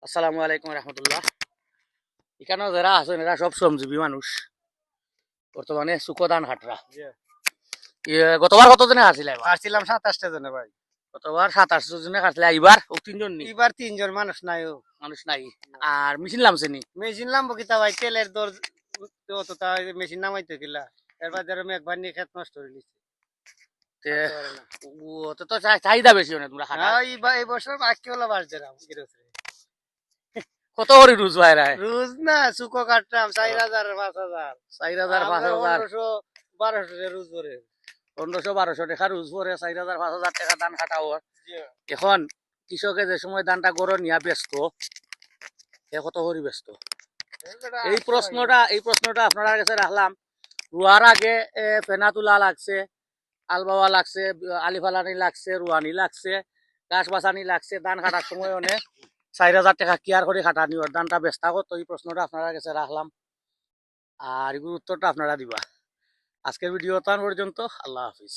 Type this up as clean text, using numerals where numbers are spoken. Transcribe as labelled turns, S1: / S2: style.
S1: আসসালামু আলাইকুম রহমতুল্লাহ। এখানেও যারা আছেন এরা সব শ্রমজীবী মানুষ। বর্তমানে সুকদান হাটরা গতবার কতজনে হারছিল?
S2: আসছিলাম 27টা জনে ভাই।
S1: গতবার 27 জনে হারছিল, এবার ও 3 জন নি
S2: এবার 3 জন মানুষ নাই।
S1: মানুষ নাই। আর মেশিন নামছে নি?
S2: মেশিন নামবো কিতা ভাই, তেলের দর অতটা মেশিন নামাইতে গেলা। এরপর যারা মেঘবার নিয়ে খেত নষ্ট হয়ে গেছে।
S1: তে ও তো চাহিদা বেশি হয় না তোমরা হাঁটা।
S2: এই বছর বাকি হলো বাস দিলাম।
S1: কত করে রুজ ভাইরা?
S2: রোজ না সুকো কাটতাম 4000 5000
S1: 4000 5000
S2: 1200 রোজ করে
S1: 1500 1200 টাকা রুজ পরে 4000 5000 টাকা ধান কাটা হয়। এখন কৃষকে যে সময় ধানটা গড় নিয়া ব্যস্ত, এ কত করে ব্যস্ত? এই প্রশ্নটা আপনার কাছে রাখলাম। রুয়ার আগে ফেনা তোলা লাগছে, আল বাওয়া লাগছে, আলি ফালানি লাগছে, রুয়ানি লাগছে, গাছ বাছানি লাগছে, ধান কাটার সময় অনেক 4000 টাকা কেয়ার করে কাটানি ওর ধানটা বেস্তা কত, এই প্রশ্নটা আপনার কাছে রাখলাম। আর এগুলোর উত্তরটা আপনারা দিবা। আজকের ভিডিও তার পর্যন্ত। আল্লাহ হাফিজ।